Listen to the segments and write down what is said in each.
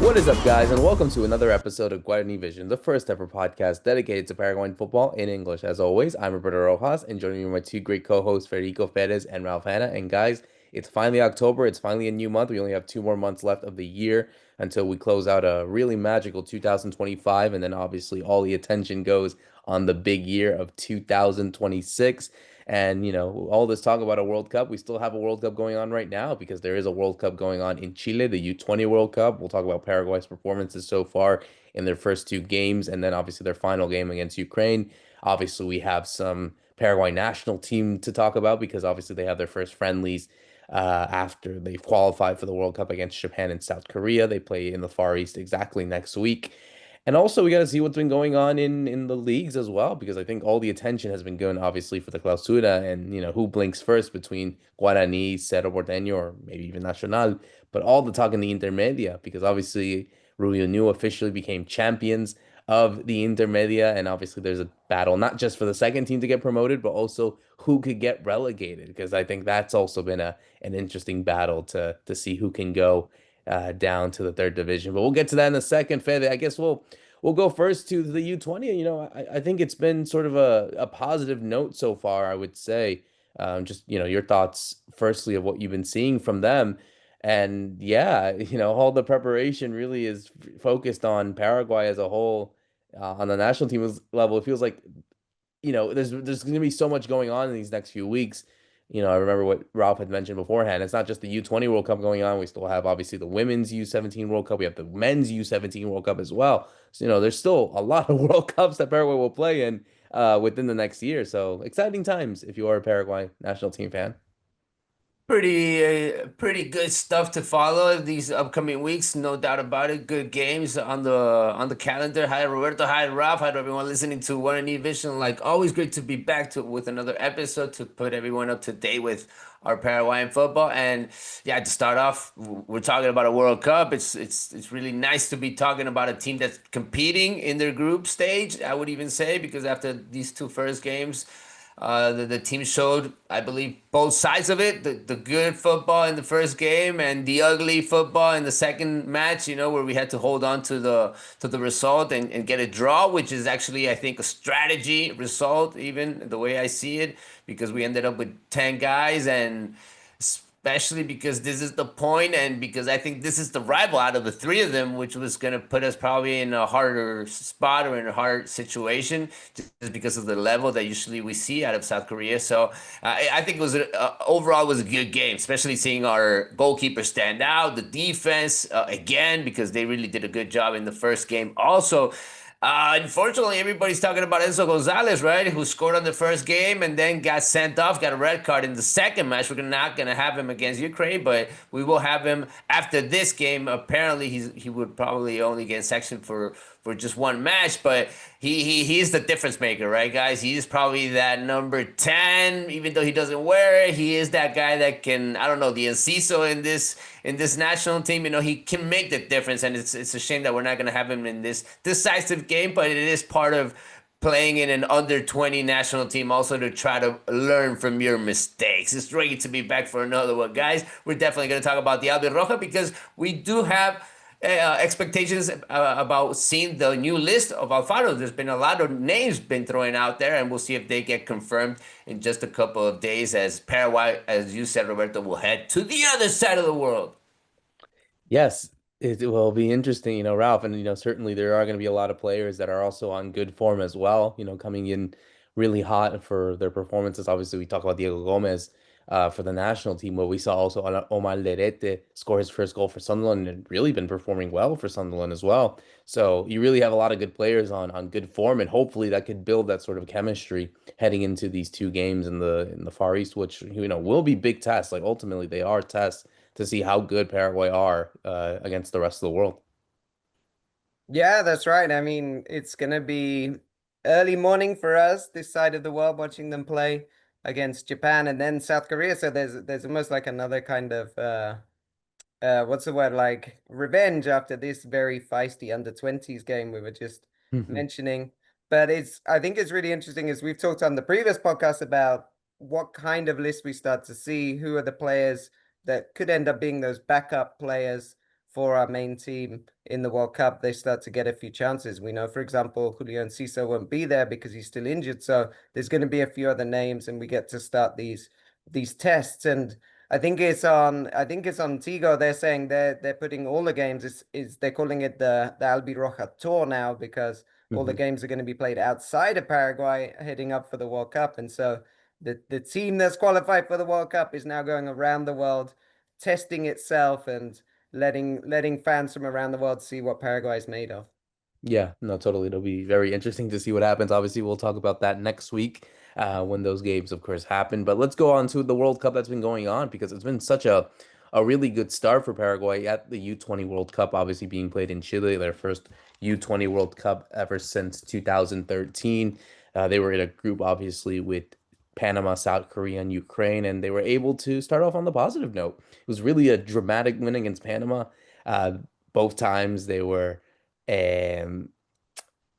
What is up, guys, and welcome to another episode of Guarani Vision, the first ever podcast dedicated to Paraguayan football in English. As always, I'm Roberto Rojas, and joining me are my two great co-hosts, Federico Perez and Ralph Hannah. And guys, it's finally October. It's finally a new month. We only have 2 more months left of the year until we close out a really magical 2025, and then obviously all the attention goes on the big year of 2026. And, all this talk about a World Cup, we still have a World Cup going on right now because there is a World Cup going on in Chile, the U20 World Cup. We'll talk about Paraguay's performances so far in their first two games and then obviously their final game against Ukraine. Obviously, we have some Paraguay national team to talk about because obviously they have their first friendlies after they've qualified for the World Cup against Japan and South Korea. They play in the Far East exactly next week. And also, we got to see what's been going on in the leagues as well, because I think all the attention has been going obviously for the Clausura and who blinks first between Guarani, Cerro Porteño, or maybe even Nacional, but all the talk in the Intermedia, because obviously Rubio New officially became champions of the Intermedia, and obviously there's a battle not just for the second team to get promoted, but also who could get relegated, because I think that's also been an interesting battle to see who can go down to the third division. But we'll get to that in a second, Fede. I guess we'll go first to the U20. I think it's been sort of a positive note so far, I would say. Just, your thoughts firstly of what you've been seeing from them. And yeah, all the preparation really is focused on Paraguay as a whole. On the national team level, it feels like there's going to be so much going on in these next few weeks. I remember what Ralph had mentioned beforehand. It's not just the U20 World Cup going on. We still have obviously the women's U17 World Cup. We have the men's U17 World Cup as well. So, there's still a lot of World Cups that Paraguay will play in within the next year. So exciting times if you are a Paraguay national team fan. Pretty good stuff to follow these upcoming weeks, no doubt about it. Good games on the calendar. Hi Roberto, hi Ralph, hi to everyone listening to Guarani Vision. Like always, great to be back with another episode to put everyone up to date with our Paraguayan football. And yeah, to start off, we're talking about a World Cup. It's really nice to be talking about a team that's competing in their group stage. I would even say because after these two first games. The team showed, I believe, both sides of it, the good football in the first game and the ugly football in the second match, where we had to hold on to the result and get a draw, which is actually, I think, a strategy result, even the way I see it, because we ended up with 10 guys and especially because this is the point and because I think this is the rival out of the three of them, which was going to put us probably in a harder spot or in a hard situation just because of the level that usually we see out of South Korea. So I think it was overall it was a good game, especially seeing our goalkeeper stand out, the defense again, because they really did a good job in the first game. Also, unfortunately, everybody's talking about Enzo Gonzalez, right? Who scored on the first game and then got sent off, got a red card in the second match. We're not going to have him against Ukraine, but we will have him after this game. Apparently, he would probably only get sectioned for just one match, but he's the difference maker, right, guys? He is probably that number 10, even though he doesn't wear it. He is that guy that can, I don't know, the Enciso in this national team. He can make the difference, and it's a shame that we're not gonna have him in this decisive game, but it is part of playing in an under 20 national team also to try to learn from your mistakes. It's great to be back for another one, guys. We're definitely going to talk about the Albi Roja because we do have expectations about seeing the new list of Alfaro. There's been a lot of names been thrown out there, and we'll see if they get confirmed in just a couple of days as Paraguay, as you said, Roberto, will head to the other side of the world. Yes, it will be interesting, Ralph, and certainly there are going to be a lot of players that are also on good form as well, coming in really hot for their performances. Obviously, we talk about Diego Gomez for the national team, but we saw also Omar Lerete score his first goal for Sunderland and really been performing well for Sunderland as well. So you really have a lot of good players on good form, and hopefully that could build that sort of chemistry heading into these two games in the Far East, which will be big tests. Like ultimately, they are tests to see how good Paraguay are against the rest of the world. Yeah, that's right. I mean, it's gonna be early morning for us this side of the world watching them play against Japan and then South Korea. So there's almost like another kind of what's the word, like revenge after this very feisty under 20s game we were just mentioning. But I think it's really interesting as we've talked on the previous podcast about what kind of list we start to see, who are the players that could end up being those backup players for our main team in the World Cup, they start to get a few chances. We know, for example, Julio Enciso won't be there because he's still injured. So there's going to be a few other names, and we get to start these tests. And I think it's on Tigo. They're saying they're putting all the games is they're calling it the Albiroja Tour now because all the Mhm. games are going to be played outside of Paraguay heading up for the World Cup. And so the team that's qualified for the World Cup is now going around the world testing itself and letting fans from around the world see what Paraguay is made of. Yeah, no, totally. It'll be very interesting to see what happens. Obviously, we'll talk about that next week when those games, of course, happen. But let's go on to the World Cup that's been going on because it's been such a really good start for Paraguay at the U20 World Cup, obviously being played in Chile, their first U20 World Cup ever since 2013. They were in a group, obviously, with Panama, South Korea, and Ukraine, and they were able to start off on the positive note. It was really a dramatic win against Panama. Uh, both times they were um,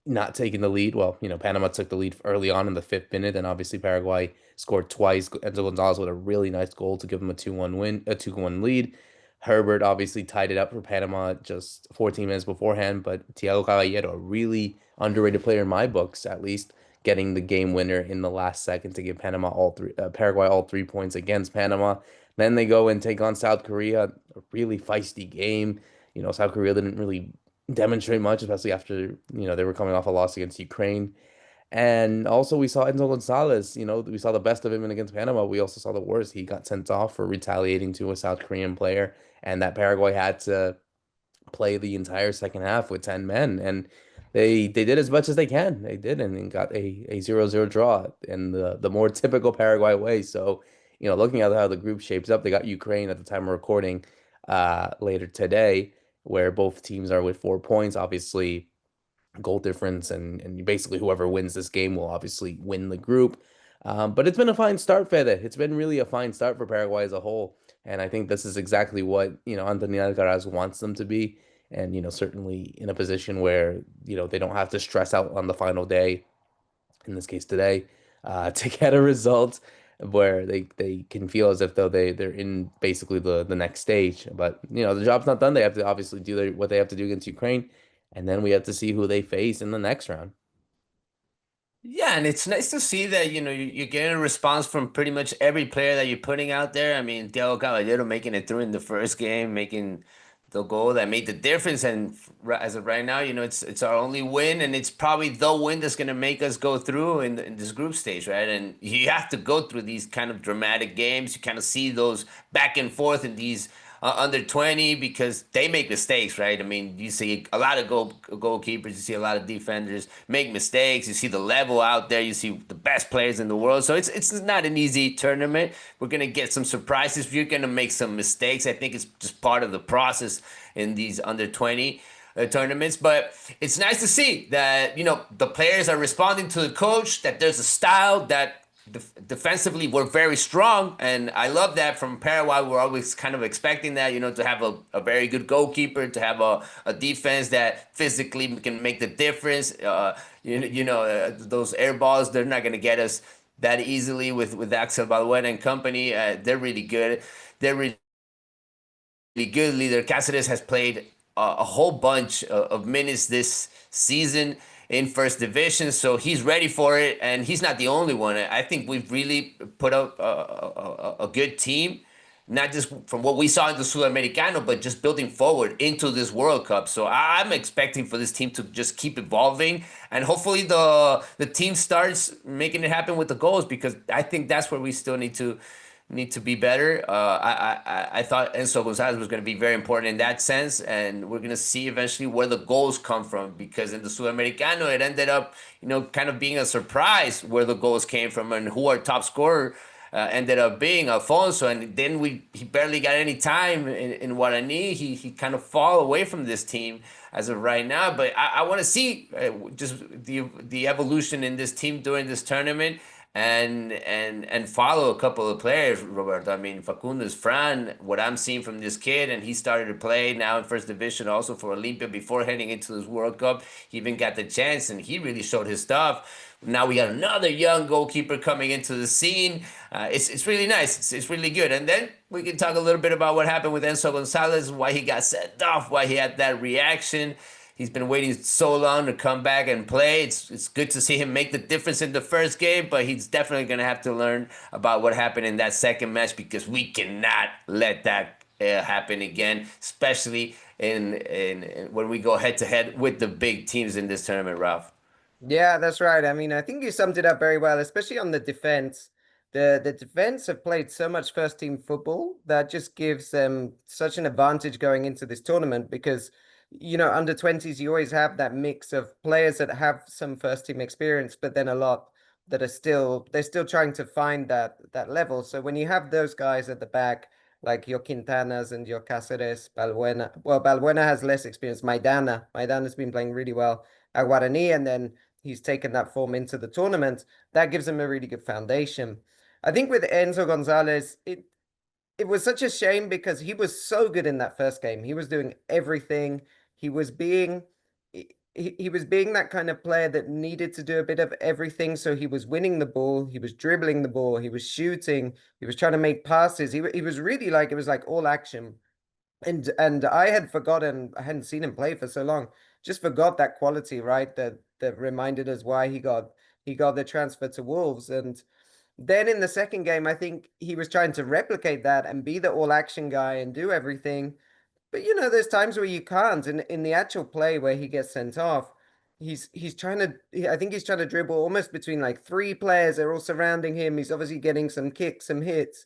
not taking the lead. Well, Panama took the lead early on in the fifth minute, and obviously Paraguay scored twice. Enzo Gonzalez with a really nice goal to give them a 2-1 win, a 2-1 lead. Herbert obviously tied it up for Panama just 14 minutes beforehand, but Thiago Caballero, a really underrated player in my books, at least, getting the game winner in the last second to give Paraguay all 3 points against Panama. Then they go and take on South Korea, a really feisty game. South Korea didn't really demonstrate much, especially after, they were coming off a loss against Ukraine. And also we saw Enzo Gonzalez, we saw the best of him against Panama. We also saw the worst. He got sent off for retaliating to a South Korean player, and that Paraguay had to play the entire second half with 10 men. And they did as much as they can. They did and got a 0-0 draw in the more typical Paraguay way. So, looking at how the group shapes up, they got Ukraine at the time of recording later today, where both teams are with 4 points. Obviously, goal difference, and basically whoever wins this game will obviously win the group. But it's been a fine start, Fede. It's been really a fine start for Paraguay as a whole, and I think this is exactly what Anthony Alcaraz wants them to be, and certainly in a position where they don't have to stress out on the final day, in this case today, to get a result where they can feel as if though they're in basically the next stage. But the job's not done. They have to obviously do what they have to do against Ukraine, and then we have to see who they face in the next round. Yeah, and it's nice to see that, you're getting a response from pretty much every player that you're putting out there. I mean, Thiago Caballero making it through in the first game, making the goal that made the difference. And as of right now, it's our only win, and it's probably the win that's going to make us go through in this group stage, right? And you have to go through these kind of dramatic games. You kind of see those back and forth in these under 20 because they make mistakes, right? I mean, you see a lot of goalkeepers, you see a lot of defenders make mistakes. You see the level out there. You see the best players in the world. So it's not an easy tournament. We're gonna get some surprises. You're gonna make some mistakes. I think it's just part of the process in these under 20 tournaments. But it's nice to see that the players are responding to the coach. That there's a style that defensively we're very strong, and I love that from Paraguay. We're always kind of expecting that, to have a very good goalkeeper, to have a defense that physically can make the difference. Those air balls, they're not going to get us that easily with Axel Balbuena and company. They're really good. They're really good. Leader Cáceres has played a whole bunch of minutes this season in first division, so he's ready for it, and he's not the only one. I think we've really put up a good team, not just from what we saw in the Sudamericano, but just building forward into this World Cup. So I'm expecting for this team to just keep evolving, and hopefully the team starts making it happen with the goals, because I think that's where we still need to be better. I thought Enzo Gonzalez was going to be very important in that sense, and we're going to see eventually where the goals come from, because in the Sudamericano it ended up, kind of being a surprise where the goals came from and who our top scorer ended up being Alfonso, and then he barely got any time in Guarani. He kind of fall away from this team as of right now, but I want to see just the evolution in this team during this tournament. and follow a couple of players, Roberto. I mean, Facundo's Fran, what I'm seeing from this kid, and he started to play now in first division also for Olympia before heading into this World Cup. He even got the chance, and he really showed his stuff. Now we got another young goalkeeper coming into the scene. It's really nice. It's really good. And then we can talk a little bit about what happened with Enzo Gonzalez, why he got sent off, why he had that reaction. He's been waiting so long to come back and play. It's good to see him make the difference in the first game, but he's definitely going to have to learn about what happened in that second match because we cannot let that happen again, especially in when we go head to head with the big teams in this tournament, Ralph. Yeah, that's right. I mean, I think you summed it up very well, especially on the defense. The defense have played so much first team football that just gives them such an advantage going into this tournament because, under 20s, you always have that mix of players that have some first team experience, but then a lot that they're still trying to find that level. So when you have those guys at the back, like your Quintanas and your Cáceres, Balbuena, well, Balbuena has less experience. Maidana's been playing really well at Guarani, and then he's taken that form into the tournament. That gives him a really good foundation. I think with Enzo Gonzalez, it was such a shame because he was so good in that first game. He was doing everything. He was being he was being that kind of player that needed to do a bit of everything. So he was winning the ball, he was dribbling the ball, he was shooting, he was trying to make passes. He was really like it was like all action. And I had forgotten, I hadn't seen him play for so long. Just forgot that quality, right? That reminded us why he got the transfer to Wolves. And then in the second game, I think he was trying to replicate that and be the all action guy and do everything. But there's times where you can't. In the actual play where he gets sent off, he's trying to. I think he's trying to dribble almost between like three players. They're all surrounding him. He's obviously getting some kicks, some hits,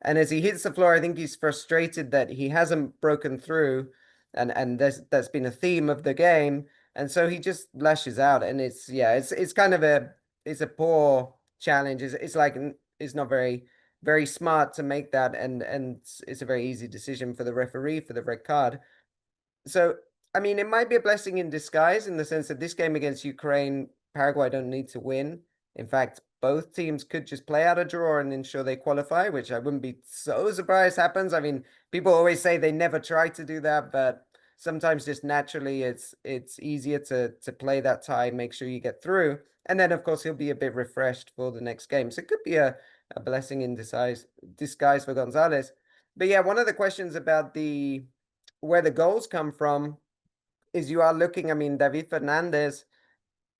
and as he hits the floor, I think he's frustrated that he hasn't broken through, and that's been a theme of the game. And so he just lashes out, and it's kind of a poor challenge. It's like it's not very smart to make that, and it's a very easy decision for the referee for the red card. So, I mean, it might be a blessing in disguise in the sense that this game against Ukraine, Paraguay don't need to win. In fact, both teams could just play out a draw and ensure they qualify, which I wouldn't be so surprised happens. I mean, people always say they never try to do that, but sometimes just naturally it's easier to play that tie, make sure you get through. And then of course he'll be a bit refreshed for the next game. So it could be a blessing in disguise for Gonzalez. But yeah, one of the questions about the where the goals come from is you are looking, I mean, David Fernandez,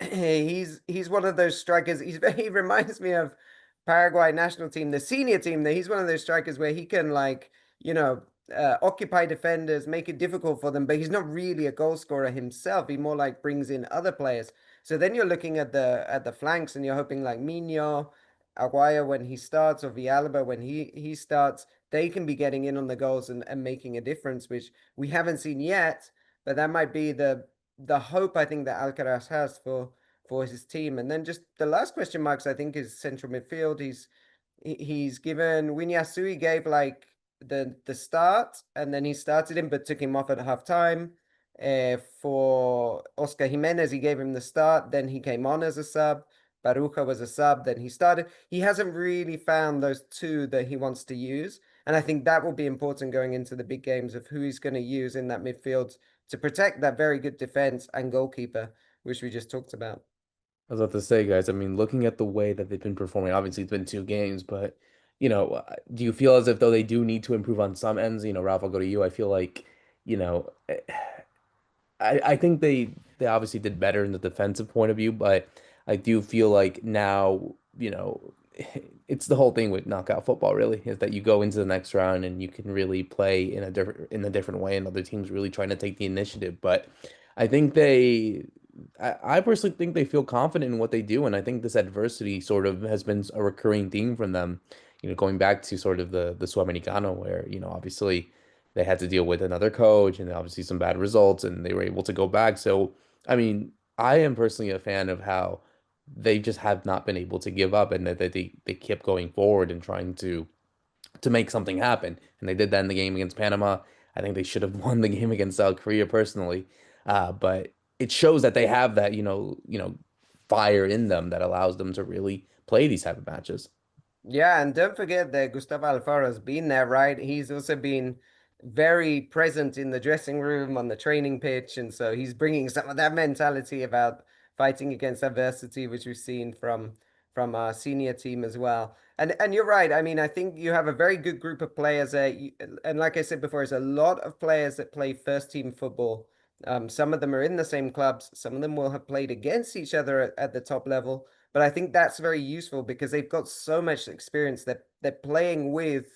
he's one of those strikers. He reminds me of Paraguay national team, the senior team. That he's one of those strikers where he can like, occupy defenders, make it difficult for them, but he's not really a goal scorer himself. He more like brings in other players. So then you're looking at the flanks and you're hoping like Mino, Aguaya when he starts, or Villalba when he starts, they can be getting in on the goals and making a difference, which we haven't seen yet. But that might be the hope I think that Alcaraz has for his team. And then just the last question marks I think is central midfield. He's given Winyasu, gave like the start, and then he started him but took him off at halftime. For Oscar Jimenez, he gave him the start, then he came on as a sub. Baruja was a sub, then he started. He hasn't really found those two that he wants to use. And I think that will be important going into the big games of who he's going to use in that midfield to protect that very good defense and goalkeeper, which we just talked about. I was about to say, guys, I mean, looking at the way that they've been performing, obviously it's been 2 games, but do you feel as if though they do need to improve on some ends? Ralph, I'll go to you. I feel like, you know, I think they obviously did better in the defensive point of view, but I do feel like now, it's the whole thing with knockout football really is that you go into the next round and you can really play in a different way and other teams really trying to take the initiative. But I think I personally think they feel confident in what they do, and I think this adversity sort of has been a recurring theme from them, going back to sort of the Sudamericano where, obviously they had to deal with another coach and obviously some bad results and they were able to go back. So, I mean, I am personally a fan of how they just have not been able to give up and that they kept going forward and trying to make something happen. And they did that in the game against Panama. I think they should have won the game against South Korea personally. But it shows that they have that, fire in them that allows them to really play these type of matches. Yeah, and don't forget that Gustavo Alfaro's been there, right? He's also been very present in the dressing room, on the training pitch, and so he's bringing some of that mentality about fighting against adversity, which we've seen from our senior team as well. And you're right. I mean, I think you have a very good group of players there, and like I said before, there's a lot of players that play first team football. Some of them are in the same clubs. Some of them will have played against each other at the top level. But I think that's very useful because they've got so much experience that they're playing with,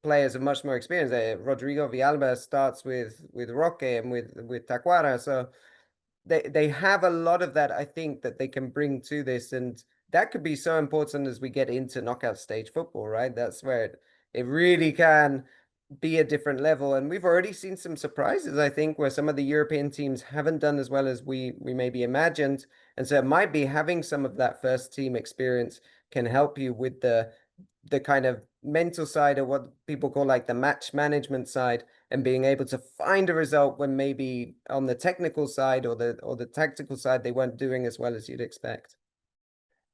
players of much more experience. Rodrigo Villalba starts with Roque and with Taquara. So they have a lot of that, I think, that they can bring to this. And that could be so important as we get into knockout stage football, right? That's where it really can be a different level. And we've already seen some surprises, I think, where some of the European teams haven't done as well as we maybe imagined. And so it might be having some of that first team experience can help you with the kind of mental side, or what people call like the match management side, and being able to find a result when maybe on the technical side or the tactical side they weren't doing as well as you'd expect.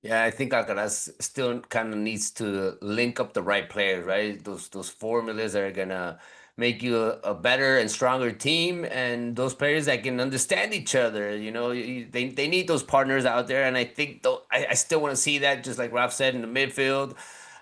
Yeah, I think Alcaraz still kind of needs to link up the right players, right? Those formulas that are gonna make you a better and stronger team, and those players that can understand each other. They need those partners out there, and I think though I still want to see that, just like Ralph said, in the midfield.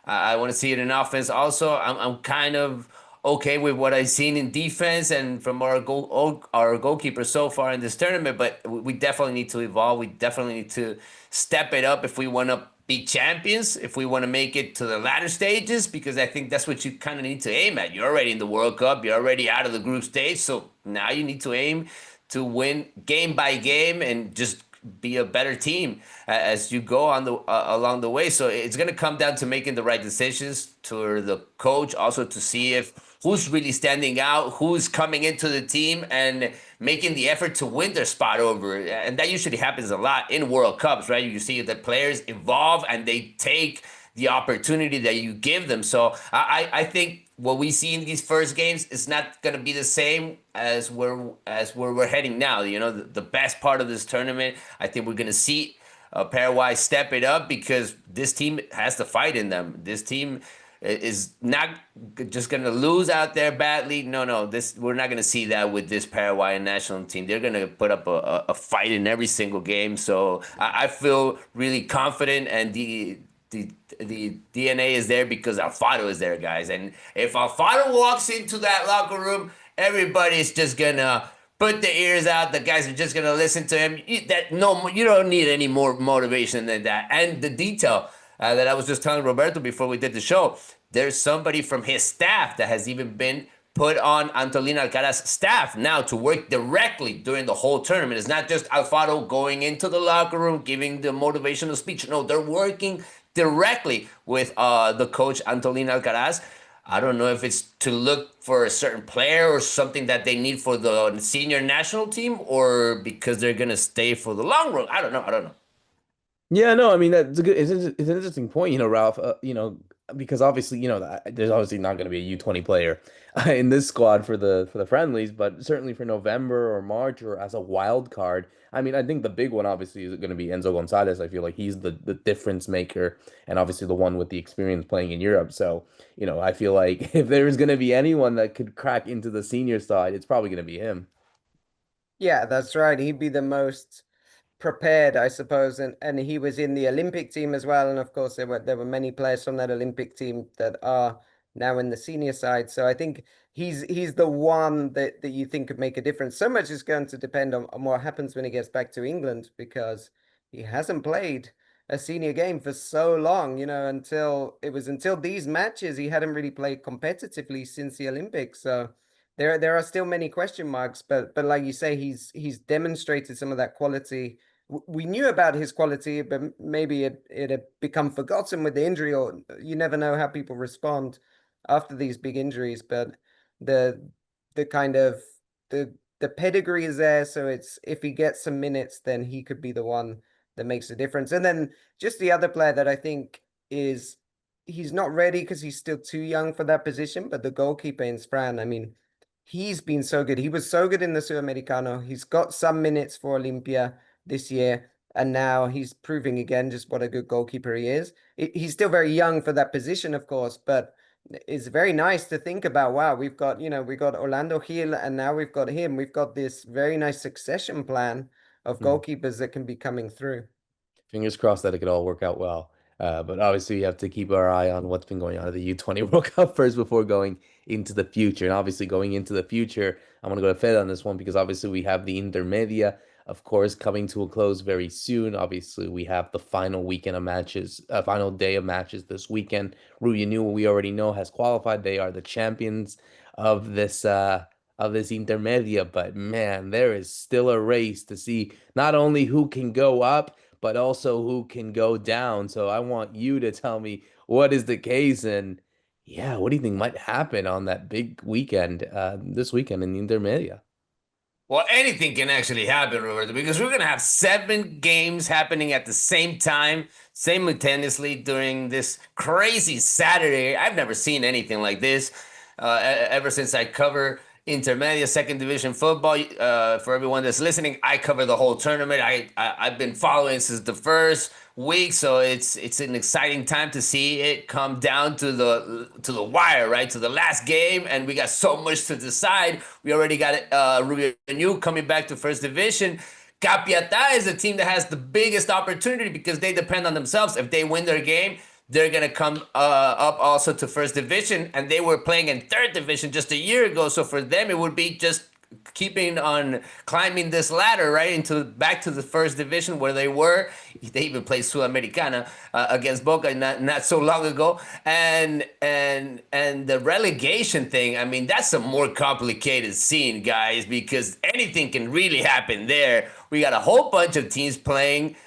I want to see it in offense. Also, I'm kind of okay with what I've seen in defense and from our goalkeeper so far in this tournament, but we definitely need to evolve. We definitely need to step it up if we want to be champions, if we want to make it to the latter stages, because I think that's what you kind of need to aim at. You're already in the World Cup, you're already out of the group stage, so now you need to aim to win game by game and just be a better team as you go on the along the way. So it's going to come down to making the right decisions to the coach, also to see if who's really standing out, who's coming into the team and making the effort to win their spot over. And that usually happens a lot in World Cups, right? You see that players evolve and they take the opportunity that you give them. So I think what we see in these first games is not going to be the same as where we're heading now. The best part of this tournament, I think we're going to see Paraguay step it up because this team has the fight in them. This team is not just going to lose out there badly. No, this we're not going to see that with this Paraguayan national team. They're going to put up a fight in every single game. So I feel really confident, and the DNA is there because Alfaro is there, guys. And if Alfaro walks into that locker room, everybody's just gonna put their ears out. The guys are just gonna listen to him. You don't need any more motivation than that. And the detail that I was just telling Roberto before we did the show, there's somebody from his staff that has even been put on Antolin Alcaraz's staff now to work directly during the whole tournament. It's not just Alfaro going into the locker room giving the motivational speech. No, they're working directly with the coach Antolin Alcaraz. I don't know if it's to look for a certain player or something that they need for the senior national team, or because they're gonna stay for the long run. I don't know. Yeah, no, I mean that's a good. It's an interesting point, Ralph. Because obviously, there's obviously not going to be a U20 player in this squad for the friendlies, but certainly for November or March or as a wild card. I mean, I think the big one obviously is going to be Enzo Gonzalez. I feel like he's the difference maker and obviously the one with the experience playing in Europe. So, I feel like if there's going to be anyone that could crack into the senior side, it's probably going to be him. Yeah, that's right. He'd be the most prepared, I suppose, and he was in the Olympic team as well. And of course, there were many players from that Olympic team that are now in the senior side. So I think he's the one that you think could make a difference. So much is going to depend on what happens when he gets back to England, because he hasn't played a senior game for so long. Until these matches, he hadn't really played competitively since the Olympics. So there are still many question marks, but like you say, he's demonstrated some of that quality. We knew about his quality, but maybe it had become forgotten with the injury, or you never know how people respond after these big injuries. But the the kind of the pedigree is there, so it's if he gets some minutes, then he could be the one that makes a difference. And then just the other player that I think is he's not ready because he's still too young for that position, but the goalkeeper in Fran, I mean, he's been so good. He was so good in the Sudamericano. He's got some minutes for Olympia this year. And now he's proving again just what a good goalkeeper he is. He's still very young for that position, of course, but it's very nice to think about, wow, we've got, we got Orlando Gil and now we've got him. We've got this very nice succession plan of goalkeepers that can be coming through. Fingers crossed that it could all work out well. But obviously, we have to keep our eye on what's been going on at the U20 World Cup first before going into the future. And obviously, going into the future, I'm going to go to Fed on this one because obviously we have the Intermedia, of course, coming to a close very soon. Obviously, we have the final weekend of matches, final day of matches this weekend. New, we already know, has qualified. They are the champions of this Intermedia. But man, there is still a race to see not only who can go up but also who can go down. So I want you to tell me what is the case and yeah, what do you think might happen on that big weekend, this weekend in the Intermedia? Well, anything can actually happen, Roberto, because we're going to have 7 games happening at the same time, simultaneously during this crazy Saturday. I've never seen anything like this ever since I cover Intermedia second division football. For everyone that's listening, I cover the whole tournament. I've been following since the first week, so it's an exciting time to see it come down to the wire, right, to the last game, and we got so much to decide. We already got New coming back to first division. Capiatá is a team that has the biggest opportunity because they depend on themselves. If they win their game, they're going to come up also to first division, and they were playing in third division just a year ago. So for them, it would be just keeping on climbing this ladder right into back to the first division where they were. They even played Sudamericana against Boca not so long ago, and the relegation thing. I mean, that's a more complicated scene, guys, because anything can really happen there. We got a whole bunch of teams playing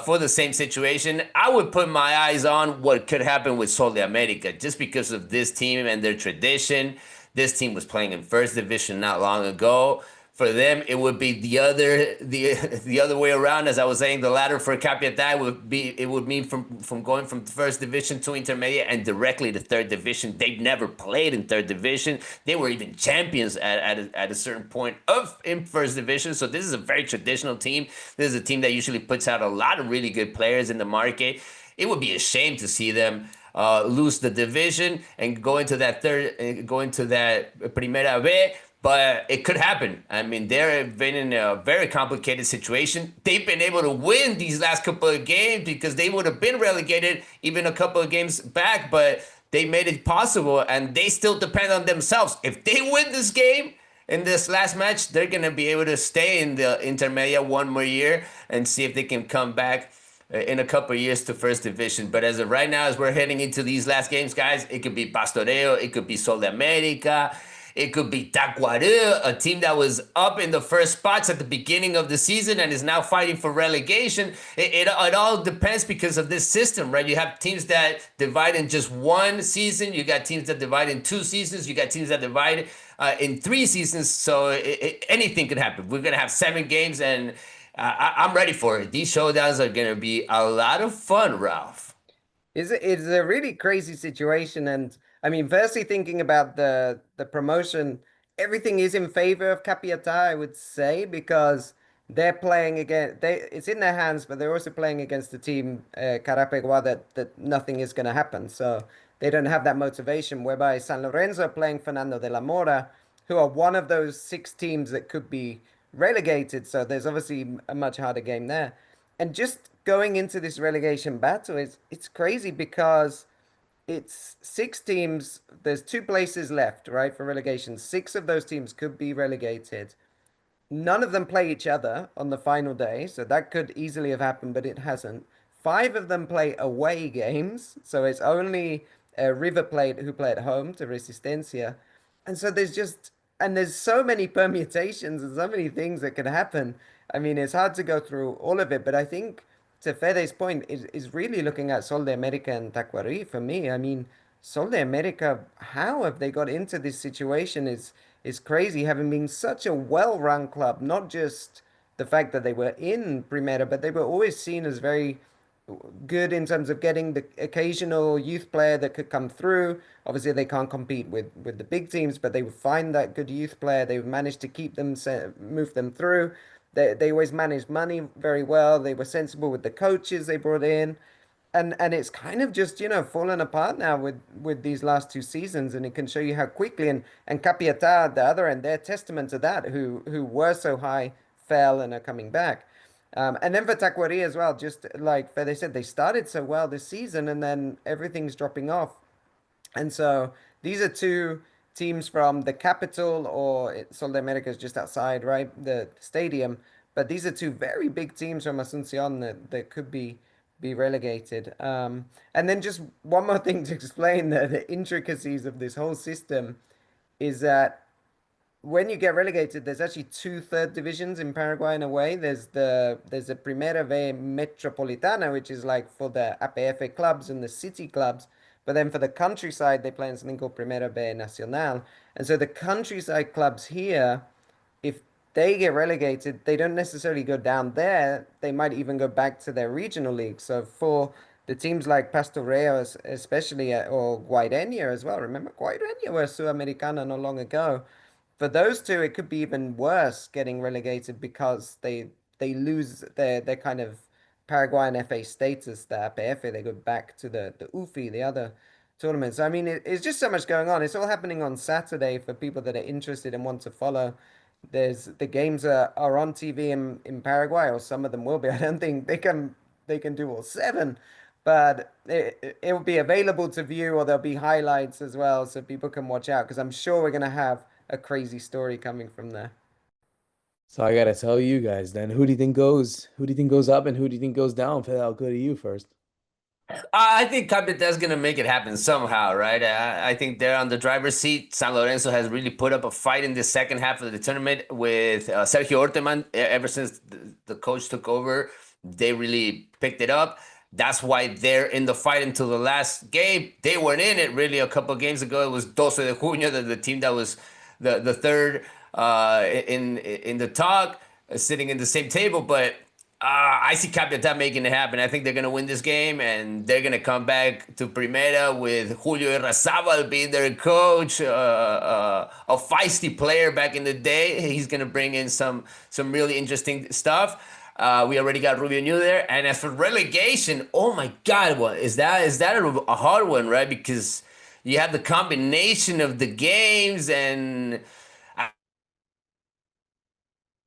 for the same situation. I would put my eyes on what could happen with Sol de America just because of this team and their tradition. This team was playing in first division not long ago. For them, it would be the other way around. As I was saying, the ladder for Capiatá would mean from going from first division to Intermedia and directly to third division. They've never played in third division. They were even champions at a certain point in first division. So this is a very traditional team. This is a team that usually puts out a lot of really good players in the market. It would be a shame to see them lose the division and go into that Primera B, but it could happen. I mean, they've been in a very complicated situation. They've been able to win these last couple of games because they would have been relegated even a couple of games back, but they made it possible, and they still depend on themselves. If they win this game, in this last match, they're going to be able to stay in the Intermedia one more year and see if they can come back in a couple of years to first division. But as of right now, as we're heading into these last games, guys, it could be Pastoreo, it could be Sol de America, it could be Tacuarembó, a team that was up in the first spots at the beginning of the season and is now fighting for relegation. It all depends because of this system, right? You have teams that divide in just one season. You got teams that divide in 2 seasons. You got teams that divide in 3 seasons. So anything could happen. We're going to have 7 games, and I'm ready for it. These showdowns are going to be a lot of fun, Ralph. It's a really crazy situation, and I mean, firstly, thinking about the promotion, everything is in favor of Capiatá, I would say, because they're playing again. It's in their hands, but they're also playing against the team Carapeguá that nothing is going to happen. So they don't have that motivation. Whereby San Lorenzo are playing Fernando de la Mora, who are one of those 6 teams that could be relegated. So there's obviously a much harder game there. And just going into this relegation battle, it's crazy because it's 6 teams. There's 2 places left, right, for relegation. 6 of those teams could be relegated. None of them play each other on the final day, so that could easily have happened, but it hasn't. 5 of them play away games, so it's only River Plate who play at home to Resistencia. And so there's so many permutations and so many things that could happen. I mean, it's hard to go through all of it, but I think to Fede's point is really looking at Sol de America and Tacuary for me. I mean, Sol de America, how have they got into this situation is crazy, having been such a well-run club, not just the fact that they were in Primera, but they were always seen as very good in terms of getting the occasional youth player that could come through. Obviously, they can't compete with the big teams, but they would find that good youth player. They would manage to keep them, move them through. They always managed money very well. They were sensible with the coaches they brought in. And it's kind of just, fallen apart now with these last two seasons, and it can show you how quickly and Capiatà at the other end, they're testament to that, who were so high, fell and are coming back. And then for Taquari as well, just like they said, they started so well this season and then everything's dropping off. And so these are two teams from the capital, or Sol de America is just outside, right? The stadium. But these are two very big teams from Asuncion that could be relegated. And then just one more thing to explain the intricacies of this whole system is that when you get relegated, there's actually two third divisions in Paraguay in a way. There's a Primera V Metropolitana, which is like for the APF clubs and the city clubs. But then for the countryside, they play in something called Primera B Nacional. And so the countryside clubs here, if they get relegated, they don't necessarily go down there. They might even go back to their regional league. So for the teams like Pastoreo, especially, or Guaireña as well. Remember, Guaireña were Sudamericana not long ago. For those two, it could be even worse getting relegated because they lose their kind of Paraguayan FA status, the APF. They go back to the UFI, the other tournaments. I mean, it's just so much going on. It's all happening on Saturday for people that are interested and want to follow. The games are on TV in Paraguay, or some of them will be. I don't think they can do all seven, but it will be available to view, or there'll be highlights as well, so people can watch out. Because I'm sure we're gonna have a crazy story coming from there. So I gotta tell you guys then, who do you think goes up and who do you think goes down? Fede, I'll go to you first. I think Capita's gonna make it happen somehow, right? I think they're on the driver's seat. San Lorenzo has really put up a fight in the second half of the tournament with Sergio Orteman. Ever since the coach took over, they really picked it up. That's why they're in the fight until the last game. They weren't in it really a couple of games ago. It was 12 de Junio, the team that was the third in the talk, sitting in the same table, but. I see Capital making it happen. I think they're gonna win this game, and they're gonna come back to Primera with Julio Irrazabal being their coach, a feisty player back in the day. He's gonna bring in some really interesting stuff. We already got Rubio New there, and as for relegation, oh my God, what is that? Is that a hard one, right? Because you have the combination of the games and.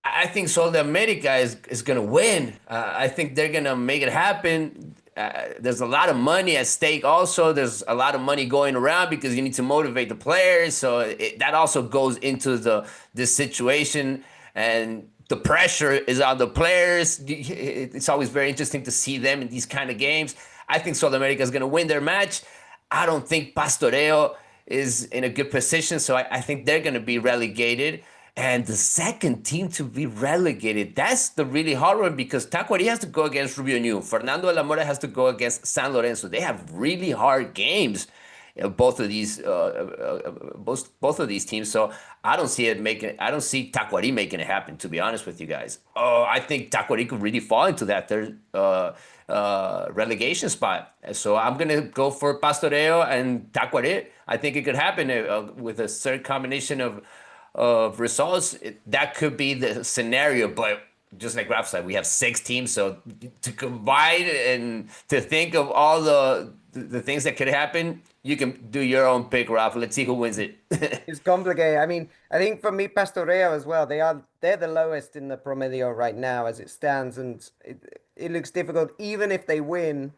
I think Sol de America is going to win. I think they're going to make it happen. There's a lot of money at stake also. There's a lot of money going around because you need to motivate the players. So that also goes into this situation. And the pressure is on the players. It's always very interesting to see them in these kind of games. I think Sol de America is going to win their match. I don't think Pastoreo is in a good position. So I think they're going to be relegated. And the second team to be relegated, that's the really hard one because Tacuary has to go against Rubio New. Fernando de la Mora has to go against San Lorenzo. They have really hard games, both of these teams. So I don't see I don't see Tacuary making it happen, to be honest with you guys. Oh, I think Tacuary could really fall into that third relegation spot. So I'm gonna go for Pastoreo and Tacuary. I think it could happen with a certain combination of results. That could be the scenario, but just like Ralph said, we have six teams, so to combine and to think of all the things that could happen, you can do your own pick, Ralph. Let's see who wins it. It's complicated. I mean, I think for me, Pastoreo as well. They're the lowest in the Promedio right now as it stands, and it looks difficult. Even if they win,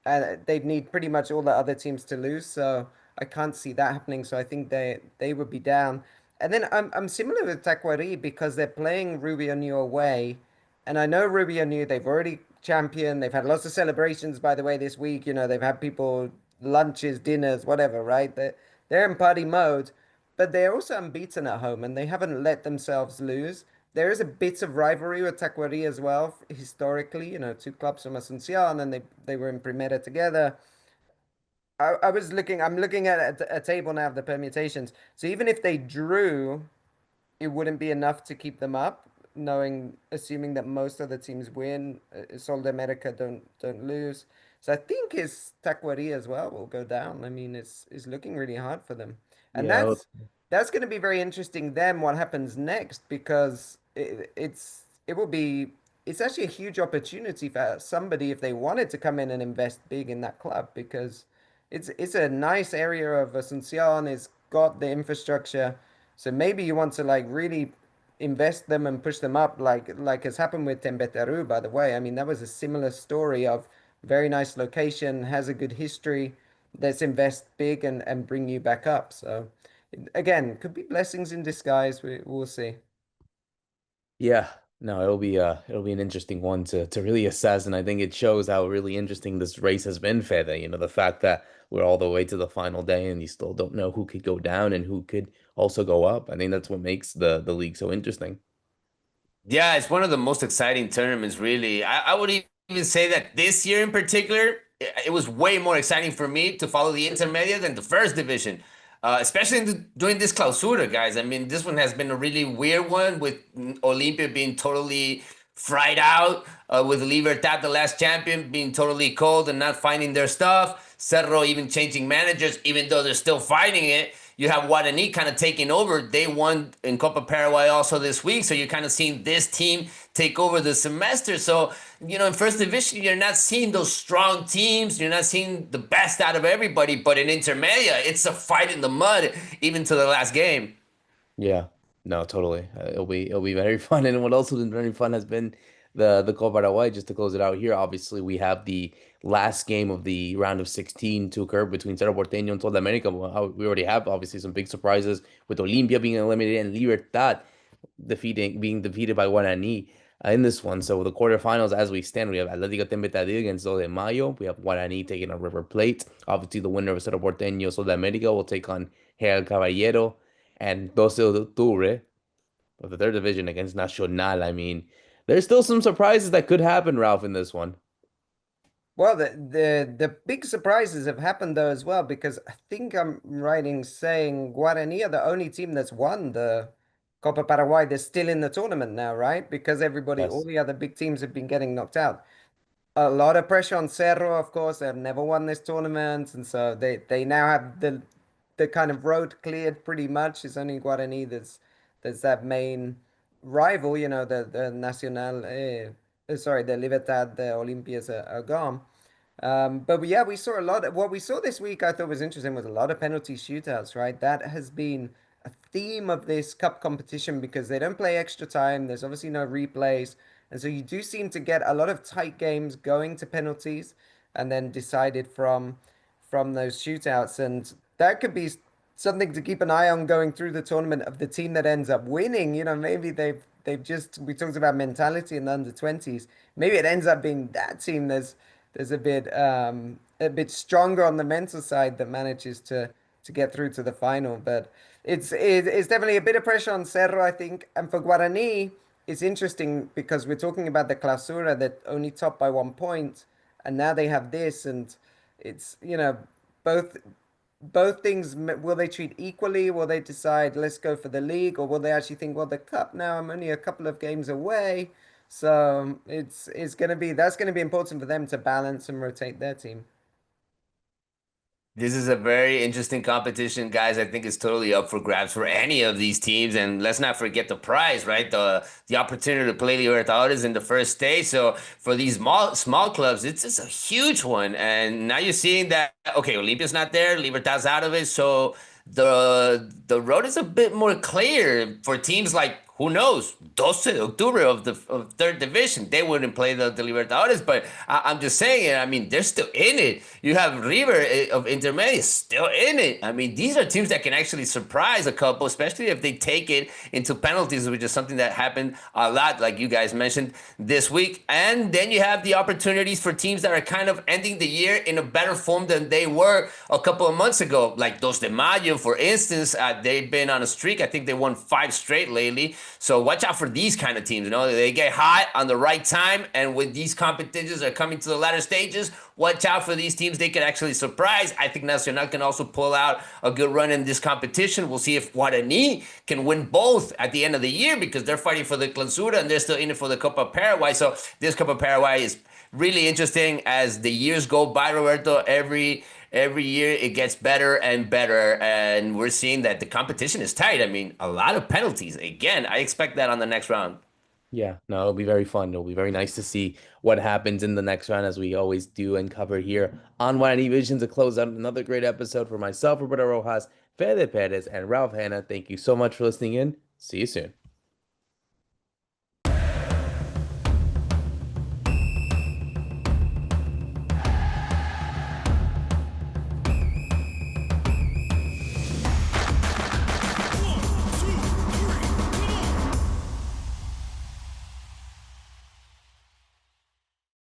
they'd need pretty much all the other teams to lose. So I can't see that happening. So I think they would be down. And then I'm similar with Taquari because they're playing Rubio New away, and I know Rubio New, they've already championed. They've had lots of celebrations, by the way, this week. They've had people lunches, dinners, whatever, right? They're in party mode, but they're also unbeaten at home, and they haven't let themselves lose. There is a bit of rivalry with Taquari as well, historically. Two clubs from Asuncion, and they were in Primera together. I'm looking at a table now of the permutations. So even if they drew, it wouldn't be enough to keep them up, assuming that most of the teams win. Sol de America don't lose. So I think it's Taquari as well will go down. I mean, it's looking really hard for them, and Yeah, that's going to be very interesting. Then what happens next? Because it's it will be it's actually a huge opportunity for somebody if they wanted to come in and invest big in that club because it's a nice area of Asuncion. It's got the infrastructure, so maybe you want to like really invest them and push them up, like has happened with Tembeteru, by the way. I mean, that was a similar story of very nice location, has a good history. Let's invest big and bring you back up. So again, could be blessings in disguise. We'll see. Yeah, no, it'll be an interesting one to really assess, and I think it shows how really interesting this race has been, Fede. You know, the fact that we're all the way to the final day and you still don't know who could go down and who could also go up. I think that's what makes the league so interesting. Yeah, it's one of the most exciting tournaments, really. I would even say that this year in particular, it was way more exciting for me to follow the Intermedia than the first division, especially during this clausura, guys. I mean, this one has been a really weird one with Olimpia being totally fried out, with Libertad, the last champion, being totally cold and not finding their stuff. Cerro even changing managers, even though they're still fighting it. You have Guarani kind of taking over. They won in Copa Paraguay also this week. So you're kind of seeing this team take over the semester. So, in first division, you're not seeing those strong teams. You're not seeing the best out of everybody. But in Intermedia, it's a fight in the mud, even to the last game. Yeah, no, totally. It'll be very fun. And what also been very fun has been the Copa Paraguay. Just to close it out here, obviously we have the last game of the round of 16 to occur between Cerro Porteño and Sol America. Well, we already have obviously some big surprises with Olimpia being eliminated and Libertad being defeated by Guarani in this one. So the quarterfinals, as we stand, we have Atlético Tembetadid against 2 de Mayo. We have Guarani taking on River Plate. Obviously, the winner of Cerro Porteño, Sol de America, will take on Real Caballero and 12 de Octubre of the third division against Nacional. I mean, there's still some surprises that could happen, Ralph, in this one. Well, the big surprises have happened though as well because I think I'm right in saying Guarani are the only team that's won the Copa Paraguay. They're still in the tournament now, right? Because all Yes. the other big teams have been getting knocked out. A lot of pressure on Cerro, of course. They've never won this tournament, and so they now have the kind of road cleared pretty much. It's only Guarani that's that main rival. The Nacional, sorry, the Libertad, the Olympias are gone. But yeah, we saw a lot. What we saw this week, I thought was interesting, was a lot of penalty shootouts, right? That has been a theme of this cup competition because they don't play extra time. There's obviously no replays. And so you do seem to get a lot of tight games going to penalties and then decided from those shootouts. And that could be something to keep an eye on going through the tournament of the team that ends up winning. Maybe they've just we talked about mentality in the under 20s. Maybe it ends up being that team there's a bit stronger on the mental side that manages to get through to the final. But it's definitely a bit of pressure on Cerro, I think. And for Guarani, it's interesting because we're talking about the Clausura that only topped by 1 point, and now they have this, and it's both both things. Will they treat equally? Will they decide let's go for the league, or will they actually think, well, the cup now I'm only a couple of games away, so it's gonna be that's gonna be important for them to balance and rotate their team. This is a very interesting competition, guys. I think it's totally up for grabs for any of these teams. And let's not forget the prize, right? The opportunity to play Libertadores in the first stage. So for these small clubs, it's a huge one. And now you're seeing that, okay, Olympia's not there, Libertad's out of it. So the road is a bit more clear for teams like, who knows, 12 de Octubre of third division. They wouldn't play the Libertadores, but I'm just saying, I mean, they're still in it. You have River of Intermedia still in it. I mean, these are teams that can actually surprise a couple, especially if they take it into penalties, which is something that happened a lot, like you guys mentioned this week. And then you have the opportunities for teams that are kind of ending the year in a better form than they were a couple of months ago, like Dos de Mayo, for instance. They've been on a streak. I think they won 5 straight lately. So watch out for these kind of teams. They get hot on the right time, and when these competitions are coming to the latter stages, watch out for these teams. They can actually surprise. I think Nacional can also pull out a good run in this competition. We'll see if Guarani can win both at the end of the year because they're fighting for the Clausura and they're still in it for the Copa Paraguay. So this Copa Paraguay is really interesting as the years go by, Roberto. Every year it gets better and better, and we're seeing that the competition is tight. I mean, a lot of penalties. Again, I expect that on the next round. Yeah, no, it'll be very fun. It'll be very nice to see what happens in the next round, as we always do and cover here on Guarani Vision, to close out another great episode for myself, Roberto Rojas, Fede Perez, and Ralph Hannah. Thank you so much for listening in. See you soon.